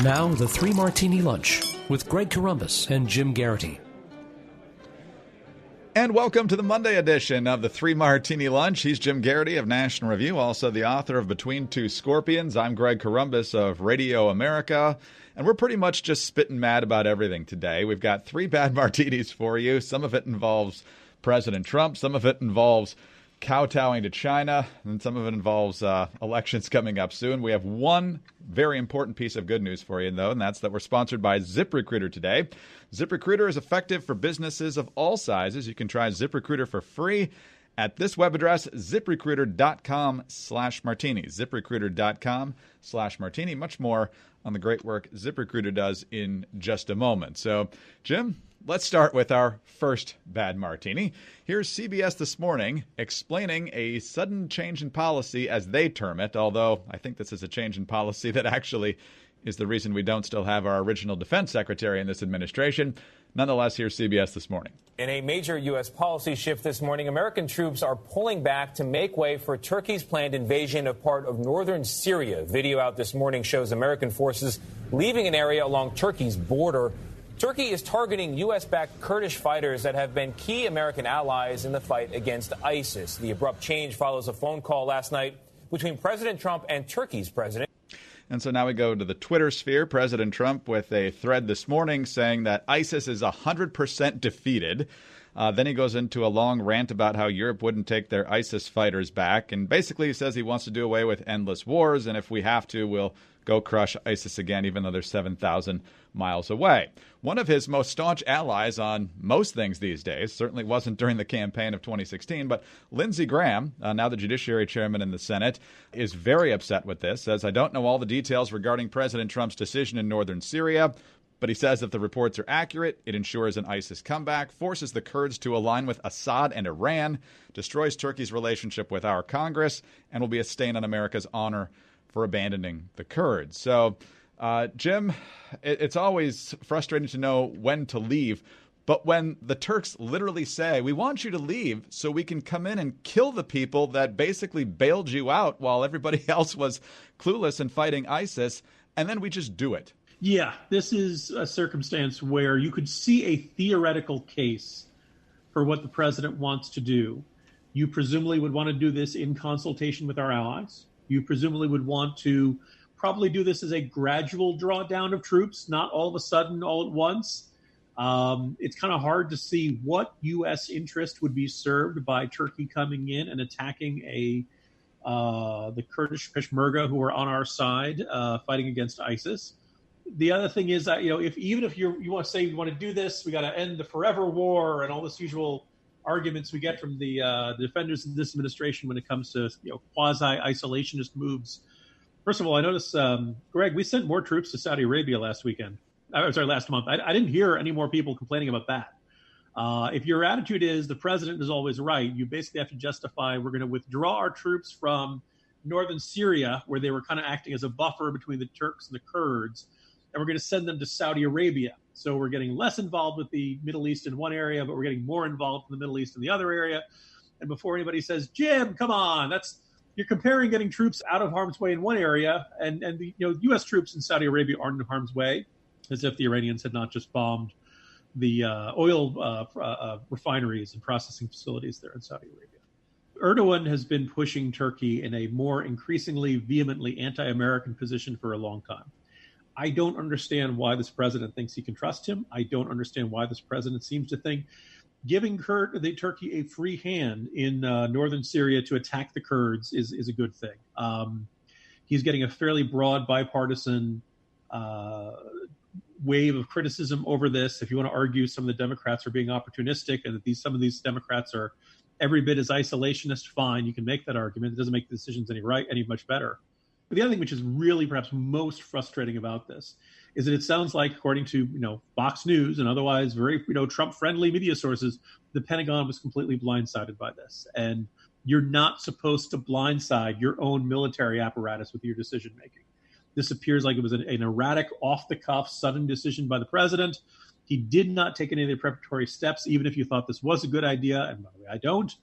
Now, the Three Martini Lunch with Greg Corombos and Jim Geraghty. And welcome to the Monday edition of the Three Martini Lunch. He's Jim Geraghty of National Review, also the author of Between Two Scorpions. I'm Greg Corombos of Radio America. And we're pretty much just spitting mad about everything today. We've got three bad martinis for you. Some of it involves President Trump. Some of it involves kowtowing to China, and some of it involves elections coming up soon. We have one very important piece of good news for you, though, and that's that we're sponsored by ZipRecruiter today. ZipRecruiter is effective for businesses of all sizes. You can try ZipRecruiter for free at this web address, ziprecruiter.com/martini. ZipRecruiter.com/martini. Much more on the great work ZipRecruiter does in just a moment. So, Jim, let's start with our first bad martini. Here's CBS This Morning explaining a sudden change in policy, as they term it, although I think this is a change in policy that actually is the reason we don't still have our original defense secretary in this administration. Nonetheless, here's CBS This Morning. In a major U.S. policy shift this morning, American troops are pulling back to make way for Turkey's planned invasion of part of northern Syria. Video out this morning shows American forces leaving an area along Turkey's border. Turkey is targeting U.S.-backed Kurdish fighters that have been key American allies in the fight against ISIS. The abrupt change follows a phone call last night between President Trump and Turkey's president. And so now we go to the Twitter sphere. President Trump with a thread this morning saying that ISIS is 100% defeated. Then he goes into a long rant about how Europe wouldn't take their ISIS fighters back. And basically he says he wants to do away with endless wars. And if we have to, we'll go crush ISIS again, even though they're 7,000 miles away. One of his most staunch allies on most things these days, certainly wasn't during the campaign of 2016, but Lindsey Graham, now the Judiciary Chairman in the Senate, is very upset with this, says, "I don't know all the details regarding President Trump's decision in northern Syria, but he says if the reports are accurate, it ensures an ISIS comeback, forces the Kurds to align with Assad and Iran, destroys Turkey's relationship with our Congress, and will be a stain on America's honor for abandoning the Kurds." So, Jim, it's always frustrating to know when to leave. But when the Turks literally say, we want you to leave so we can come in and kill the people that basically bailed you out while everybody else was clueless and fighting ISIS, and then we just do it. Yeah, this is a circumstance where you could see a theoretical case for what the president wants to do. You presumably would want to do this in consultation with our allies. You presumably would want to probably do this as a gradual drawdown of troops, not all of a sudden, all at once. It's kind of hard to see what U.S. interest would be served by Turkey coming in and attacking the Kurdish Peshmerga who are on our side fighting against ISIS. The other thing is that, if you want to say you want to do this, we got to end the forever war and all this usual arguments we get from the defenders of this administration when it comes to quasi-isolationist moves. First of all, I noticed, Greg, we sent more troops to Saudi Arabia last month. I didn't hear any more people complaining about that. If your attitude is the president is always right, you basically have to justify we're going to withdraw our troops from northern Syria, where they were kind of acting as a buffer between the Turks and the Kurds, and we're going to send them to Saudi Arabia. So we're getting less involved with the Middle East in one area, but we're getting more involved in the Middle East in the other area. And before anybody says, Jim, come on, you're comparing getting troops out of harm's way in one area, and the U.S. troops in Saudi Arabia aren't in harm's way, as if the Iranians had not just bombed the oil refineries and processing facilities there in Saudi Arabia. Erdogan has been pushing Turkey in a more increasingly vehemently anti-American position for a long time. I don't understand why this president thinks he can trust him. I don't understand why this president seems to think giving Turkey a free hand in northern Syria to attack the Kurds is a good thing. He's getting a fairly broad bipartisan wave of criticism over this. If you want to argue some of the Democrats are being opportunistic and that some of these Democrats are every bit as isolationist, fine, you can make that argument. It doesn't make the decisions any much better. But the other thing which is really perhaps most frustrating about this is that it sounds like, according to Fox News and otherwise very Trump-friendly media sources, the Pentagon was completely blindsided by this. And you're not supposed to blindside your own military apparatus with your decision making. This appears like it was an erratic, off-the-cuff, sudden decision by the president. He did not take any of the preparatory steps, even if you thought this was a good idea. And by the way, I don't.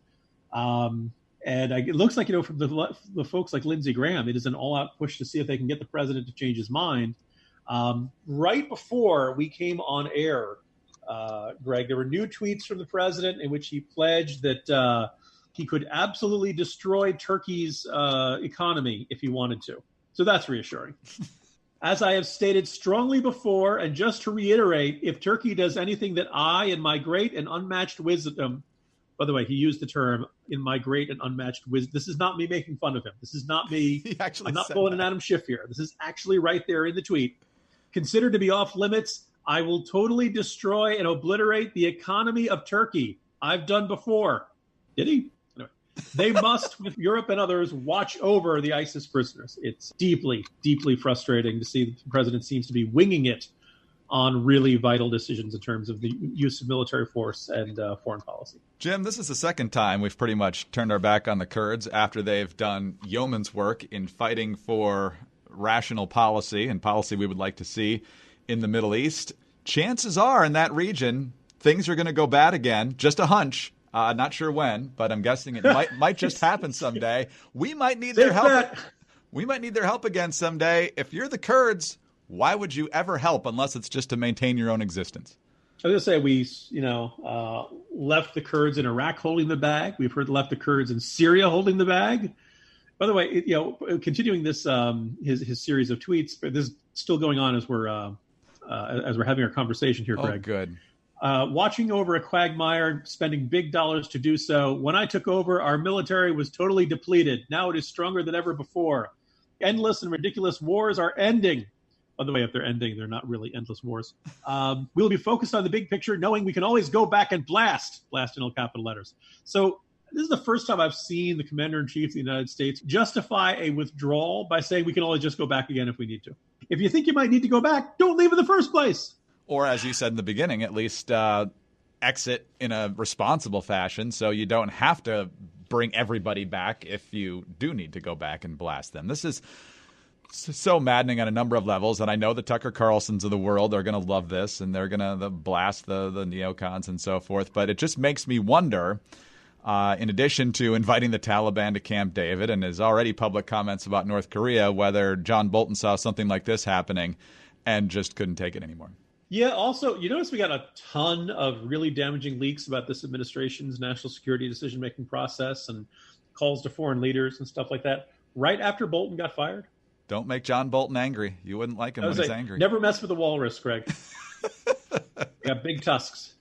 It looks like, from the folks like Lindsey Graham, it is an all-out push to see if they can get the president to change his mind. Right before we came on air, Greg, there were new tweets from the president in which he pledged that he could absolutely destroy Turkey's economy if he wanted to. So that's reassuring. As I have stated strongly before, and just to reiterate, if Turkey does anything that I, in my great and unmatched wisdom, by the way, he used the term "in my great and unmatched wisdom." This is not me making fun of him. This is not me. I'm not pulling an Adam Schiff here. This is actually right there in the tweet. Considered to be off limits, I will totally destroy and obliterate the economy of Turkey. I've done before. Did he? Anyway, they must, with Europe and others, watch over the ISIS prisoners. It's deeply, deeply frustrating to see that the president seems to be winging it on really vital decisions in terms of the use of military force and foreign policy. Jim, this is the second time we've pretty much turned our back on the Kurds after they've done yeoman's work in fighting for rational policy and policy we would like to see in the Middle East. Chances are in that region, things are going to go bad again. Just a hunch. Not sure when, but I'm guessing it might just happen someday. We might need their help. We might need their help again someday. If you're the Kurds, why would you ever help unless it's just to maintain your own existence? I was going to say we, left the Kurds in Iraq holding the bag. We've left the Kurds in Syria holding the bag. By the way, continuing this his series of tweets, this is still going on as we're having our conversation here, Greg. Oh, good. Watching over a quagmire, spending big dollars to do so. When I took over, our military was totally depleted. Now it is stronger than ever before. Endless and ridiculous wars are ending. By the way, if they're ending, they're not really endless wars. We'll be focused on the big picture, knowing we can always go back and blast in all capital letters. So this is the first time I've seen the commander-in-chief of the United States justify a withdrawal by saying we can always just go back again if we need to. If you think you might need to go back, don't leave in the first place. Or, as you said in the beginning, at least exit in a responsible fashion so you don't have to bring everybody back if you do need to go back and blast them. This is so maddening on a number of levels, and I know the Tucker Carlsons of the world are going to love this, and they're going to blast the neocons and so forth, but it just makes me wonder, in addition to inviting the Taliban to Camp David and his already public comments about North Korea, whether John Bolton saw something like this happening and just couldn't take it anymore. Yeah, also, you notice we got a ton of really damaging leaks about this administration's national security decision-making process and calls to foreign leaders and stuff like that right after Bolton got fired. Don't make John Bolton angry. You wouldn't like him when he's angry. Never mess with a walrus, Greg. Got big tusks.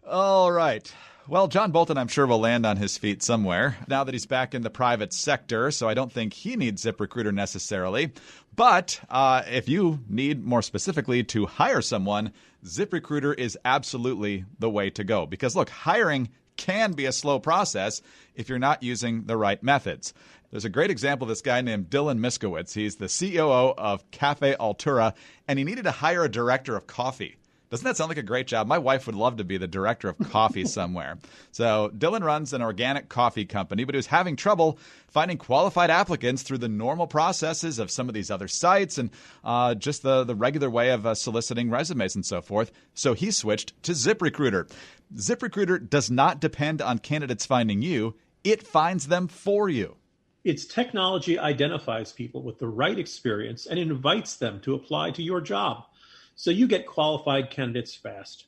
All right. Well, John Bolton, I'm sure, will land on his feet somewhere now that he's back in the private sector, so I don't think he needs ZipRecruiter necessarily. But if you need, more specifically, to hire someone, ZipRecruiter is absolutely the way to go. Because, look, hiring can be a slow process if you're not using the right methods. There's a great example of this guy named Dylan Miskowitz. He's the COO of Cafe Altura, and he needed to hire a director of coffee. Doesn't that sound like a great job? My wife would love to be the director of coffee somewhere. So Dylan runs an organic coffee company, but he was having trouble finding qualified applicants through the normal processes of some of these other sites and just the regular way of soliciting resumes and so forth. So he switched to ZipRecruiter. ZipRecruiter does not depend on candidates finding you. It finds them for you. Its technology identifies people with the right experience and invites them to apply to your job, so you get qualified candidates fast.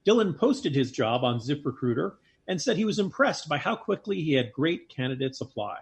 Dylan posted his job on ZipRecruiter and said he was impressed by how quickly he had great candidates apply.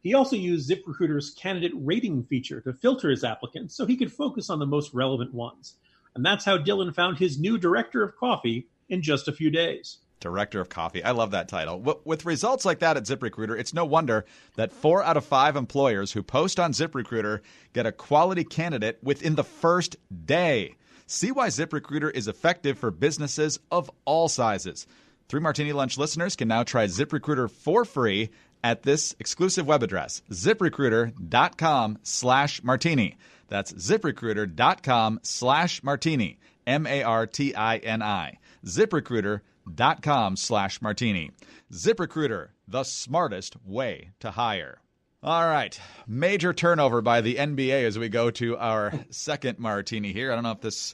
He also used ZipRecruiter's candidate rating feature to filter his applicants so he could focus on the most relevant ones. And that's how Dylan found his new director of coffee in just a few days. Director of Coffee. I love that title. With results like that at ZipRecruiter, it's no wonder that 4 out of 5 employers who post on ZipRecruiter get a quality candidate within the first day. See why ZipRecruiter is effective for businesses of all sizes. 3 Martini Lunch listeners can now try ZipRecruiter for free at this exclusive web address, ZipRecruiter.com/martini. That's ZipRecruiter.com/martini. MARTINI. ZipRecruiter.com/martini. ZipRecruiter, the smartest way to hire. All right. Major turnover by the NBA as we go to our second martini here. I don't know if this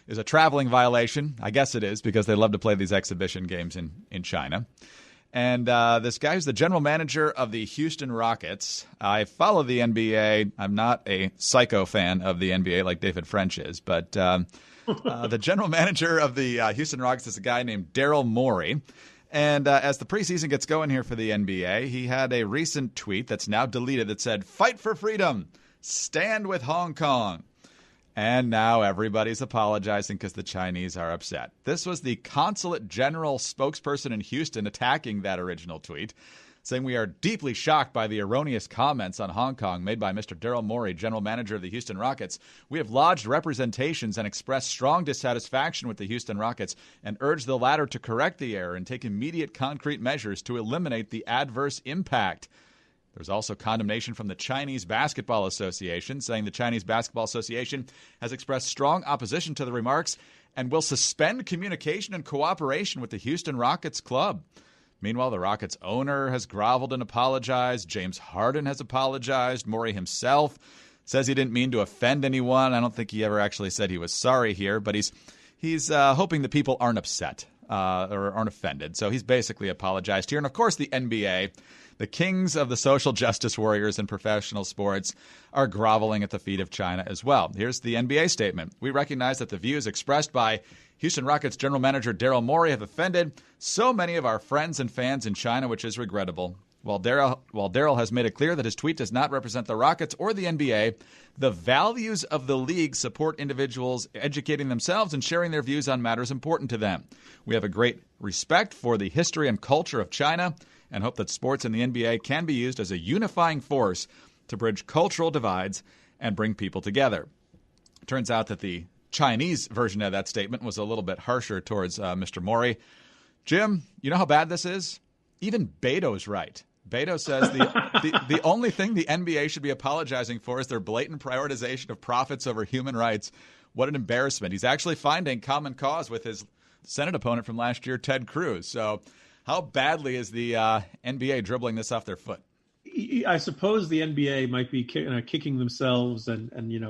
is a traveling violation. I guess it is because they love to play these exhibition games in China. And this guy who's the general manager of the Houston Rockets. I follow the NBA. I'm not a psycho fan of the NBA like David French is, but the general manager of the Houston Rockets is a guy named Daryl Morey. And as the preseason gets going here for the NBA, he had a recent tweet that's now deleted that said, "Fight for freedom, stand with Hong Kong." And now everybody's apologizing because the Chinese are upset. This was the consulate general spokesperson in Houston attacking that original tweet, saying, "We are deeply shocked by the erroneous comments on Hong Kong made by Mr. Daryl Morey, general manager of the Houston Rockets. We have lodged representations and expressed strong dissatisfaction with the Houston Rockets and urge the latter to correct the error and take immediate concrete measures to eliminate the adverse impact." There's also condemnation from the Chinese Basketball Association, saying the Chinese Basketball Association has expressed strong opposition to the remarks and will suspend communication and cooperation with the Houston Rockets club. Meanwhile, the Rockets owner has groveled and apologized. James Harden has apologized. Morey himself says he didn't mean to offend anyone. I don't think he ever actually said he was sorry here, but he's hoping that people aren't upset or aren't offended. So he's basically apologized here. And, of course, the NBA, the kings of the social justice warriors in professional sports, are groveling at the feet of China as well. Here's the NBA statement. "We recognize that the views expressed by Houston Rockets general manager Daryl Morey have offended so many of our friends and fans in China, which is regrettable. While Daryl has made it clear that his tweet does not represent the Rockets or the NBA, the values of the league support individuals educating themselves and sharing their views on matters important to them. We have a great respect for the history and culture of China and hope that sports and the NBA can be used as a unifying force to bridge cultural divides and bring people together." Turns out that the Chinese version of that statement was a little bit harsher towards Mr. Morey. Jim, you know how bad this is? Even Beto's right. Beto says the only thing the NBA should be apologizing for is their blatant prioritization of profits over human rights. What an embarrassment. He's actually finding common cause with his Senate opponent from last year, Ted Cruz. So how badly is the NBA dribbling this off their foot? I suppose the NBA might be kicking themselves and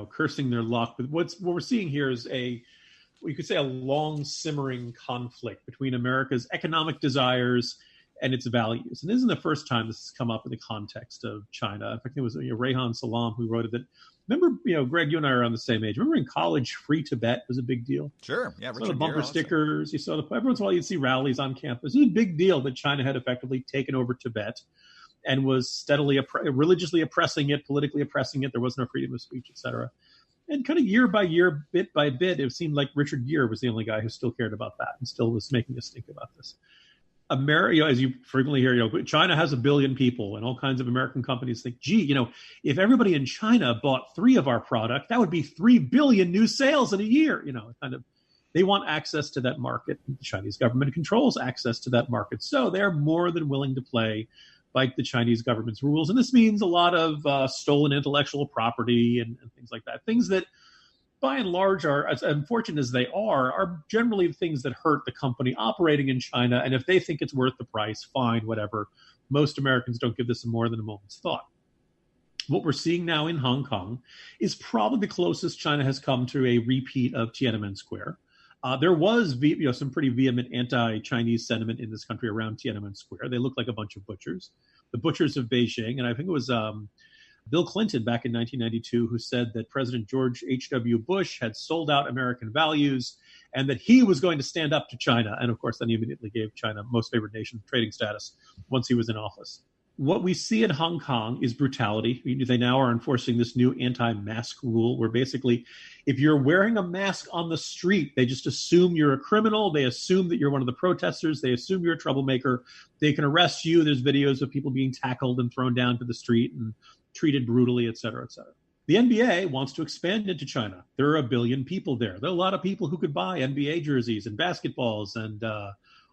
cursing their luck. But what we're seeing here is you could say a long simmering conflict between America's economic desires and its values. And this isn't the first time this has come up in the context of China. In fact, it was Rehan Salam who wrote it. That remember, Greg, you and I are on the same age. Remember in college, free Tibet was a big deal. Sure, yeah. Richard the bumper stickers. You saw every once in a while you'd see rallies on campus. It was a big deal that China had effectively taken over Tibet and was steadily, religiously oppressing it, politically oppressing it. There was no freedom of speech, et cetera. And kind of year by year, bit by bit, it seemed like Richard Gere was the only guy who still cared about that and still was making us think about this. America, as you frequently hear, China has 1 billion people, and all kinds of American companies think, gee, if everybody in China bought 3 of our product, that would be 3 billion new sales in a year. They want access to that market. The Chinese government controls access to that market, so they're more than willing to play by the Chinese government's rules. And this means a lot of stolen intellectual property and things like that. Things that, by and large, are, as unfortunate as they are generally things that hurt the company operating in China. And if they think it's worth the price, fine, whatever. Most Americans don't give this more than a moment's thought. What we're seeing now in Hong Kong is probably the closest China has come to a repeat of Tiananmen Square. There was some pretty vehement anti-Chinese sentiment in this country around Tiananmen Square. They look like a bunch of butchers. The butchers of Beijing. And I think it was Bill Clinton back in 1992 who said that President George H.W. Bush had sold out American values and that he was going to stand up to China. And, of course, then he immediately gave China most favored nation trading status once he was in office. What we see in Hong Kong is brutality. They now are enforcing this new anti-mask rule where basically if you're wearing a mask on the street, they just assume you're a criminal. They assume that you're one of the protesters. They assume you're a troublemaker. They can arrest you. There's videos of people being tackled and thrown down to the street and treated brutally, et cetera, et cetera. The NBA wants to expand into China. There are 1 billion people there. There are a lot of people who could buy NBA jerseys and basketballs and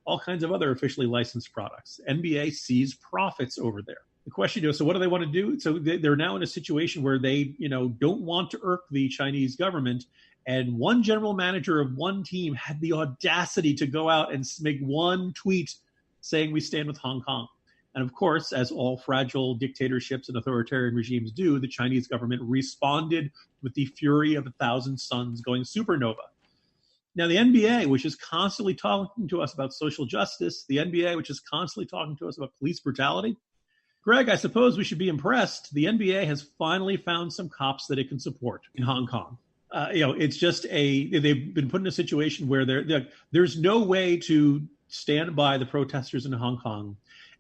all kinds of other officially licensed products. NBA sees profits over there. The question is, so what do they want to do? So they're now in a situation where they, don't want to irk the Chinese government. And one general manager of one team had the audacity to go out and make one tweet saying we stand with Hong Kong. And of course, as all fragile dictatorships and authoritarian regimes do, the Chinese government responded with the fury of 1,000 suns going supernova. Now, the NBA, which is constantly talking to us about social justice, the NBA, which is constantly talking to us about police brutality, Greg, I suppose we should be impressed. The NBA has finally found some cops that it can support in Hong Kong. It's just they've been put in a situation where there's no way to stand by the protesters in Hong Kong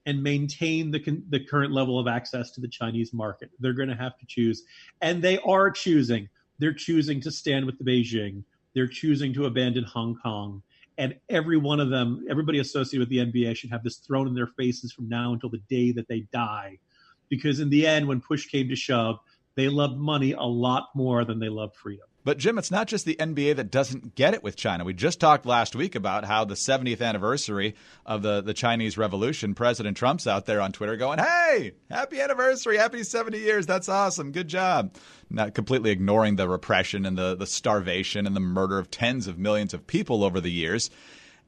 and maintain the current level of access to the Chinese market. They're going to have to choose. And they are choosing. They're choosing to stand with the Beijing. They're choosing to abandon Hong Kong. And every one of them, everybody associated with the NBA should have this thrown in their faces from now until the day that they die. Because in the end, when push came to shove, they loved money a lot more than they loved freedom. But, Jim, it's not just the NBA that doesn't get it with China. We just talked last week about how the 70th anniversary of the Chinese Revolution, President Trump's out there on Twitter going, hey, happy anniversary, happy 70 years. That's awesome. Good job. Not completely ignoring the repression and the starvation and the murder of tens of millions of people over the years.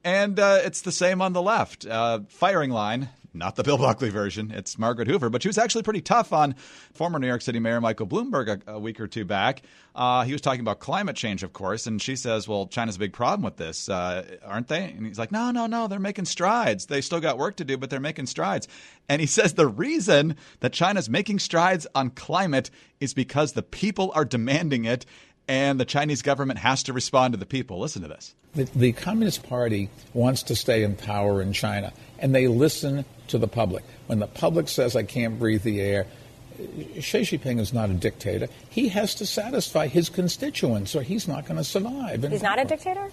And it's the same on the left. Firing line. Not the Bill Buckley version. It's Margaret Hoover. But she was actually pretty tough on former New York City Mayor Michael Bloomberg a week or two back. He was talking about climate change, of course. And she says, well, China's a big problem with this, aren't they? And he's like, no, they're making strides. They still got work to do, but they're making strides. And he says the reason that China's making strides on climate is because the people are demanding it. And the Chinese government has to respond to the people. Listen to this. The Communist Party wants to stay in power in China, and they listen to the public. When the public says, I can't breathe the air, Xi Jinping is not a dictator. He has to satisfy his constituents, or he's not going to survive. He's not a dictator?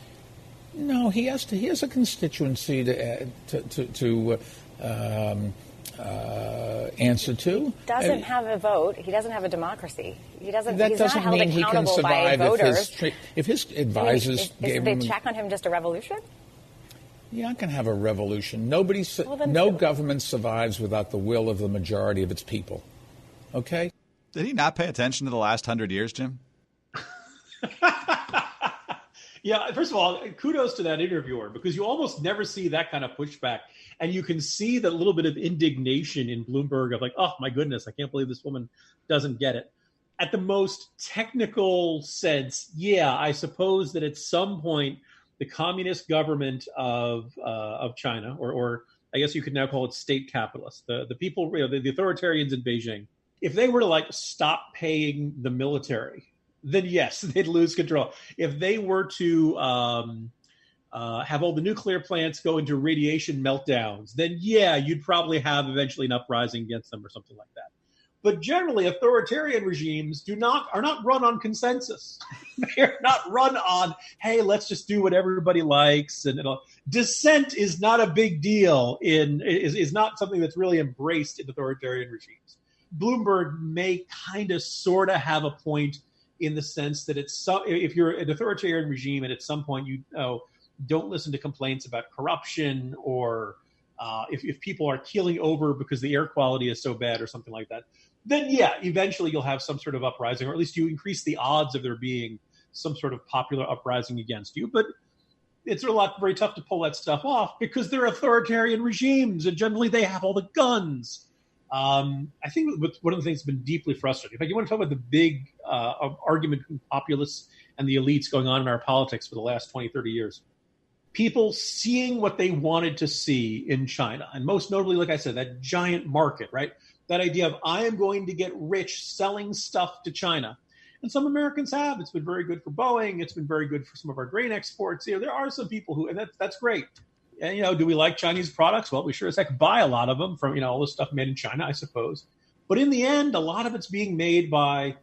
No, he has a constituency to answer to. He doesn't have a vote. He doesn't have a democracy. That he's doesn't not held mean he can accountable by survive voters. if his advisors gave him. Is the check on him just a revolution? You're not going to have a revolution. No government survives without the will of the majority of its people. Okay? Did he not pay attention to the last 100 years, Jim? Yeah, first of all, kudos to that interviewer, because you almost never see that kind of pushback. And you can see that little bit of indignation in Bloomberg of like, oh, my goodness, I can't believe this woman doesn't get it. At the most technical sense, yeah, I suppose that at some point the communist government of China, or I guess you could now call it state capitalists, the people, the authoritarians in Beijing, if they were to stop paying the military, then yes, they'd lose control. If they were to have all the nuclear plants go into radiation meltdowns, then yeah, you'd probably have eventually an uprising against them or something like that. But generally, authoritarian regimes are not run on consensus. They're not run on, hey, let's just do what everybody likes. And dissent is not a big deal. Is not something that's really embraced in authoritarian regimes. Bloomberg may kind of sort of have a point in the sense that if you're an authoritarian regime and at some point you don't listen to complaints about corruption or if people are keeling over because the air quality is so bad or something like that, then yeah, eventually you'll have some sort of uprising, or at least you increase the odds of there being some sort of popular uprising against you. But it's very tough to pull that stuff off because they're authoritarian regimes and generally they have all the guns. I think one of the things that's been deeply frustrating. In fact, you want to talk about the big argument between populists and the elites going on in our politics for the last 20, 30 years. People seeing what they wanted to see in China, and most notably, like I said, that giant market, right? That idea of I am going to get rich selling stuff to China. And some Americans have. It's been very good for Boeing. It's been very good for some of our grain exports. There are some people who, and that's great. And, do we like Chinese products? Well, we sure as heck buy a lot of them from, all this stuff made in China, I suppose. But in the end, a lot of it's being made by,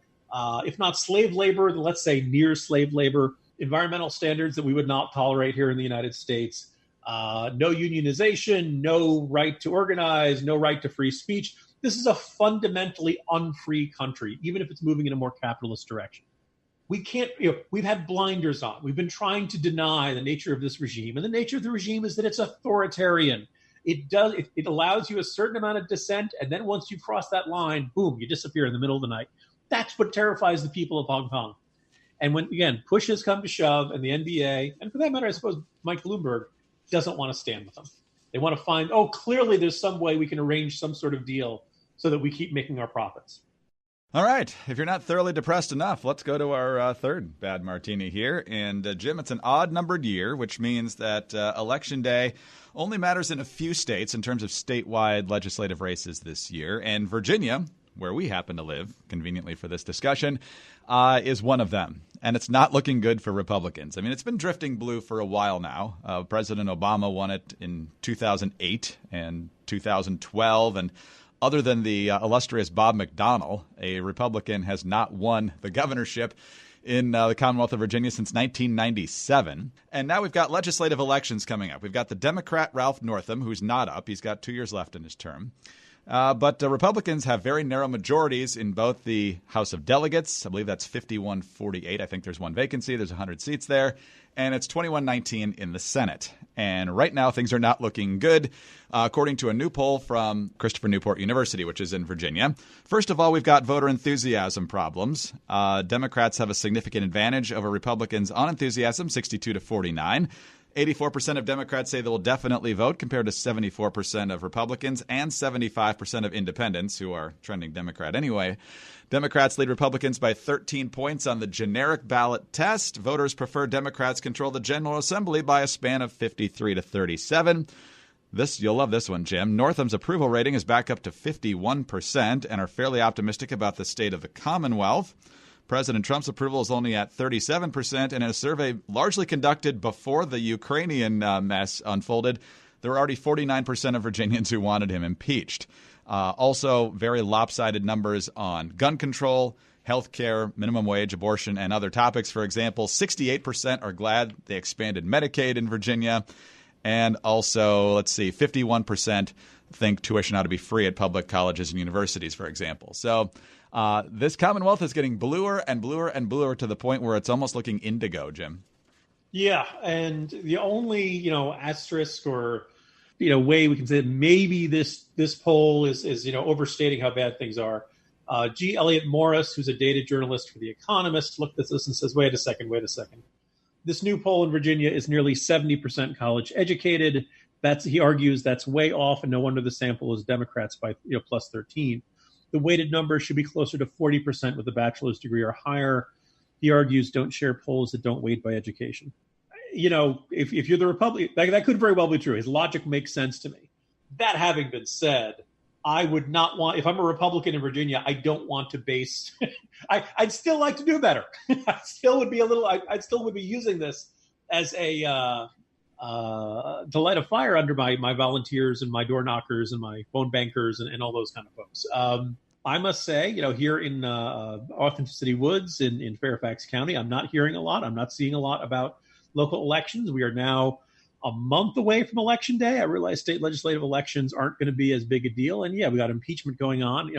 if not slave labor, let's say near slave labor, environmental standards that we would not tolerate here in the United States. No unionization, no right to organize, no right to free speech. This is a fundamentally unfree country, even if it's moving in a more capitalist direction. We can't, we've had blinders on. We've been trying to deny the nature of this regime. And the nature of the regime is that it's authoritarian. It allows you a certain amount of dissent. And then once you cross that line, boom, you disappear in the middle of the night. That's what terrifies the people of Hong Kong. And when, again, push has come to shove and the NBA, and for that matter, I suppose Mike Bloomberg doesn't want to stand with them. They want to find, clearly there's some way we can arrange some sort of deal so that we keep making our profits. All right. If you're not thoroughly depressed enough, let's go to our third bad martini here. And, Jim, it's an odd-numbered year, which means that Election Day only matters in a few states in terms of statewide legislative races this year. And Virginia, where we happen to live, conveniently for this discussion, is one of them. And it's not looking good for Republicans. I mean, it's been drifting blue for a while now. President Obama won it in 2008 and 2012, and other than the illustrious Bob McDonnell, a Republican has not won the governorship in the Commonwealth of Virginia since 1997. And now we've got legislative elections coming up. We've got the Democrat Ralph Northam, who's not up. He's got 2 years left in his term. But Republicans have very narrow majorities in both the House of Delegates. I believe that's 51-48. I think there's one vacancy. There's 100 seats there. And it's 21-19 in the Senate. And right now, things are not looking good, according to a new poll from Christopher Newport University, which is in Virginia. First of all, we've got voter enthusiasm problems. Democrats have a significant advantage over Republicans on enthusiasm, 62-49. 84% of Democrats say they will definitely vote, compared to 74% of Republicans and 75% of independents, who are trending Democrat anyway. Democrats lead Republicans by 13 points on the generic ballot test. Voters prefer Democrats control the General Assembly by a span of 53-37. You'll love this one, Jim. Northam's approval rating is back up to 51% and are fairly optimistic about the state of the Commonwealth. President Trump's approval is only at 37%, and in a survey largely conducted before the Ukrainian mess unfolded, there were already 49% of Virginians who wanted him impeached. Also, very lopsided numbers on gun control, health care, minimum wage, abortion, and other topics. For example, 68% are glad they expanded Medicaid in Virginia. And also, 51% think tuition ought to be free at public colleges and universities, for example. So this Commonwealth is getting bluer and bluer and bluer to the point where it's almost looking indigo, Jim. Yeah, and the only, asterisk or, way we can say maybe this poll is overstating how bad things are. G. Elliott Morris, who's a data journalist for The Economist, looked at this and says, wait a second. This new poll in Virginia is nearly 70% college educated. He argues that's way off, and no wonder the sample is Democrats by plus 13. The weighted number should be closer to 40% with a bachelor's degree or higher. He argues don't share polls that don't weight by education. If you're the Republican, that could very well be true. His logic makes sense to me. That having been said, I would not want, if I'm a Republican in Virginia, I don't want to base, I'd still like to do better. I still would be using this as a, to light a fire under my volunteers and my door knockers and my phone bankers and all those kind of folks. I must say, here in Authenticity Woods in Fairfax County, I'm not hearing a lot. I'm not seeing a lot about local elections. We are now a month away from Election Day. I realize state legislative elections aren't going to be as big a deal. And yeah, we got impeachment going on.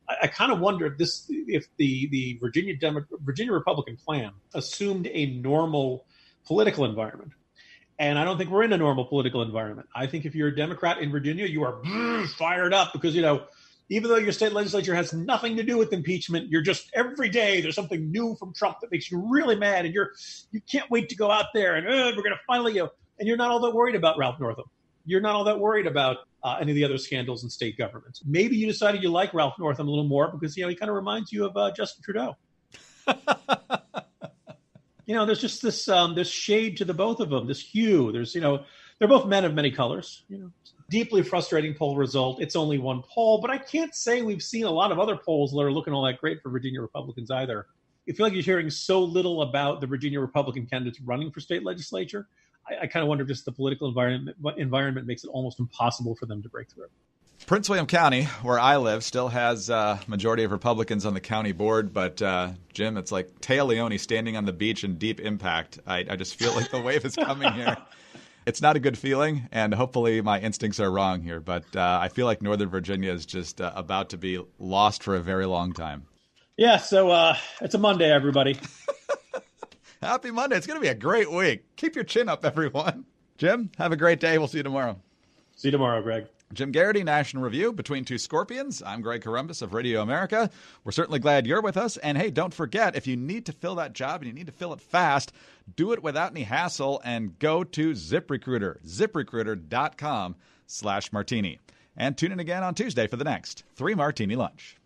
I kind of wonder if the Virginia Republican plan assumed a normal political environment. And I don't think we're in a normal political environment. I think if you're a Democrat in Virginia, you are fired up because, even though your state legislature has nothing to do with impeachment, you're just every day there's something new from Trump that makes you really mad, and you can't wait to go out there and we're going to finally and you're not all that worried about Ralph Northam. You're not all that worried about any of the other scandals in state government. Maybe you decided you like Ralph Northam a little more because he kind of reminds you of Justin Trudeau. There's just this shade to the both of them, this hue. There's they're both men of many colors. Deeply frustrating poll result. It's only one poll, but I can't say we've seen a lot of other polls that are looking all that great for Virginia Republicans either. I feel like you're hearing so little about the Virginia Republican candidates running for state legislature. I kind of wonder if just the political environment makes it almost impossible for them to break through. Prince William County, where I live, still has a majority of Republicans on the county board. But, Jim, it's like Taya Leone standing on the beach in Deep Impact. I just feel like the wave is coming here. It's not a good feeling, and hopefully my instincts are wrong here. But I feel like Northern Virginia is just about to be lost for a very long time. Yeah, so it's a Monday, everybody. Happy Monday. It's going to be a great week. Keep your chin up, everyone. Jim, have a great day. We'll see you tomorrow. See you tomorrow, Greg. Jim Geraghty, National Review, Between Two Scorpions. I'm Greg Corombos of Radio America. We're certainly glad you're with us. And hey, don't forget, if you need to fill that job and you need to fill it fast, do it without any hassle and go to ZipRecruiter, ziprecruiter.com/martini. And tune in again on Tuesday for the next 3 Martini Lunch.